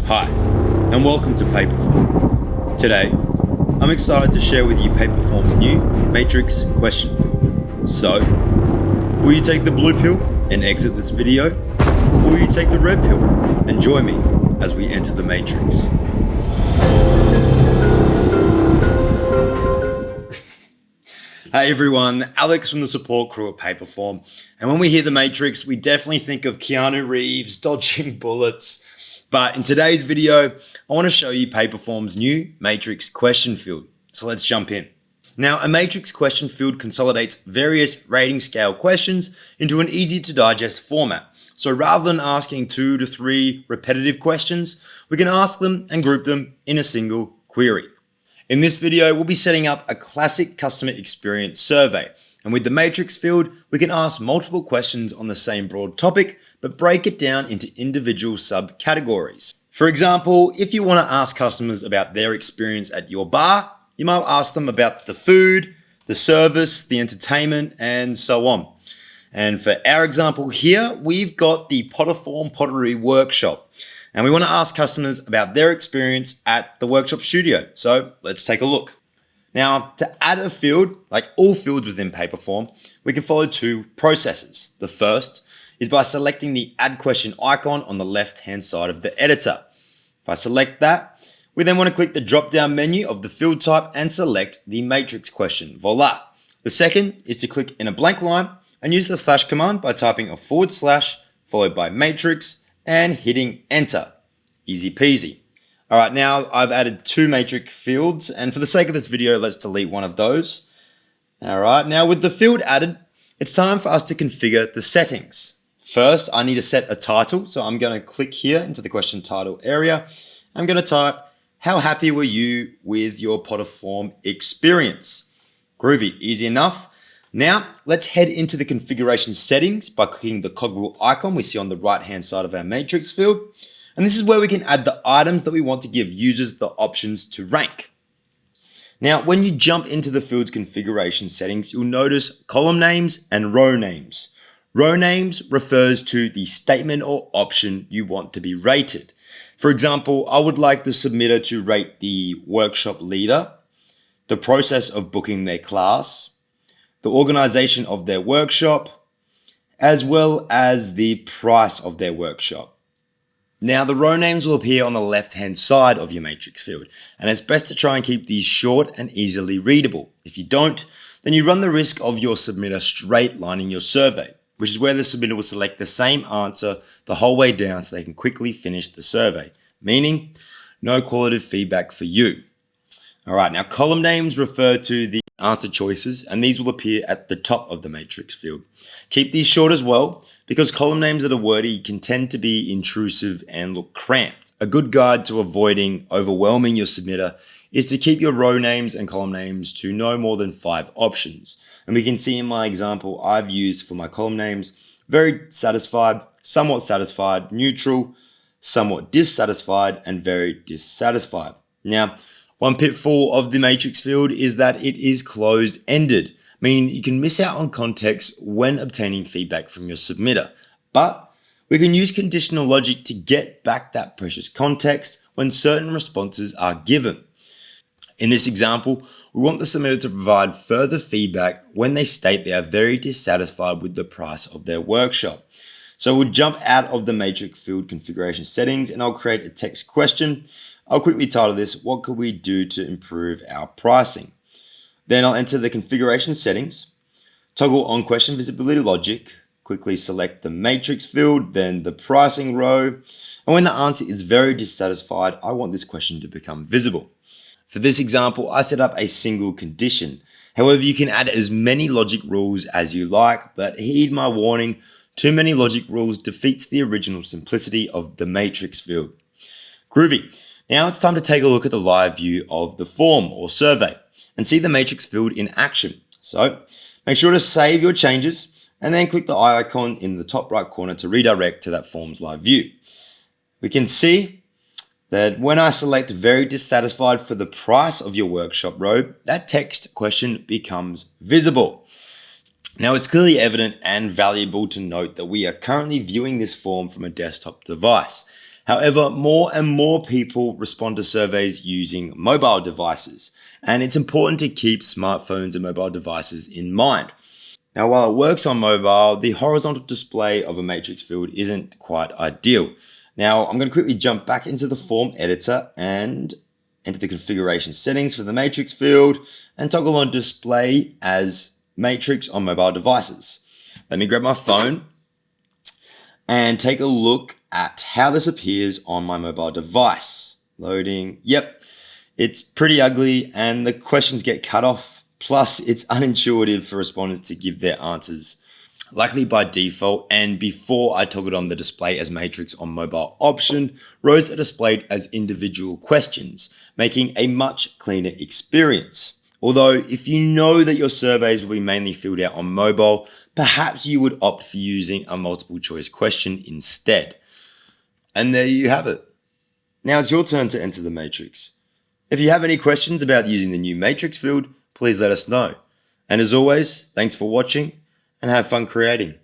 Hi, and welcome to Paperform. Today, I'm excited to share with you Paperform's new Matrix question field. So, will you take the blue pill and exit this video? Or will you take the red pill and join me as we enter the Matrix? Hey everyone, Alex from the support crew at Paperform. And when we hear the Matrix, we definitely think of Keanu Reeves dodging bullets. But in today's video, I want to show you Paperform's new Matrix question field. So let's jump in. Now, a Matrix question field consolidates various rating scale questions into an easy to digest format. So rather than asking 2 to 3 repetitive questions, we can ask them and group them in a single query. In this video, we'll be setting up a classic customer experience survey. And with the Matrix field, we can ask multiple questions on the same broad topic, but break it down into individual subcategories. For example, if you want to ask customers about their experience at your bar, you might ask them about the food, the service, the entertainment, and so on. And for our example here, we've got the Paperform pottery workshop. And we want to ask customers about their experience at the workshop studio. So let's take a look. Now, to add a field, like all fields within Paperform, we can follow 2 processes. The first is by selecting the add question icon on the left-hand side of the editor. If I select that, we then want to click the drop-down menu of the field type and select the matrix question. Voila. The second is to click in a blank line and use the slash command by typing a / followed by matrix and hitting enter. Easy peasy. All right, now I've added 2 matrix fields, and for the sake of this video, let's delete one of those. All right, now with the field added, it's time for us to configure the settings. First, I need to set a title, so I'm going to click here into the question title area. I'm going to type, how happy were you with your Paperform experience? Groovy, easy enough. Now, let's head into the configuration settings by clicking the cogwheel icon we see on the right-hand side of our matrix field. And this is where we can add the items that we want to give users the options to rank. Now, when you jump into the field's configuration settings, you'll notice column names and row names. Row names refers to the statement or option you want to be rated. For example, I would like the submitter to rate the workshop leader, the process of booking their class, the organization of their workshop, as well as the price of their workshop. Now, the row names will appear on the left-hand side of your matrix field, and it's best to try and keep these short and easily readable. If you don't, then you run the risk of your submitter straight lining your survey, which is where the submitter will select the same answer the whole way down so they can quickly finish the survey, meaning no qualitative feedback for you. All right, now column names refer to the answer choices, and these will appear at the top of the matrix field. Keep these short as well, because column names that are wordy can tend to be intrusive and look cramped. A good guide to avoiding overwhelming your submitter is to keep your row names and column names to no more than 5 options. And we can see in my example I've used for my column names, very satisfied, somewhat satisfied, neutral, somewhat dissatisfied, and very dissatisfied. Now, one pitfall of the matrix field is that it is closed-ended, meaning that you can miss out on context when obtaining feedback from your submitter. But we can use conditional logic to get back that precious context when certain responses are given. In this example, we want the submitter to provide further feedback when they state they are very dissatisfied with the price of their workshop. So we'll jump out of the matrix field configuration settings and I'll create a text question. I'll quickly title this, what could we do to improve our pricing? Then I'll enter the configuration settings, toggle on question visibility logic, quickly select the matrix field, then the pricing row. And when the answer is very dissatisfied, I want this question to become visible. For this example, I set up a single condition. However, you can add as many logic rules as you like, but heed my warning, too many logic rules defeats the original simplicity of the matrix field. Groovy. Now it's time to take a look at the live view of the form or survey and see the matrix field in action. So make sure to save your changes and then click the eye icon in the top right corner to redirect to that form's live view. We can see that when I select very dissatisfied for the price of your workshop row, that text question becomes visible. Now it's clearly evident and valuable to note that we are currently viewing this form from a desktop device. However, more and more people respond to surveys using mobile devices, and it's important to keep smartphones and mobile devices in mind. Now, while it works on mobile, the horizontal display of a matrix field isn't quite ideal. Now, I'm going to quickly jump back into the form editor and enter the configuration settings for the matrix field and toggle on display as matrix on mobile devices. Let me grab my phone and take a look at how this appears on my mobile device. Loading. Yep, it's pretty ugly and the questions get cut off. Plus, it's unintuitive for respondents to give their answers, likely by default. And before I toggled on the display as matrix on mobile option, rows are displayed as individual questions, making a much cleaner experience. Although, if you know that your surveys will be mainly filled out on mobile, perhaps you would opt for using a multiple choice question instead. And there you have it. Now it's your turn to enter the matrix. If you have any questions about using the new matrix field, please let us know. And as always, thanks for watching and have fun creating.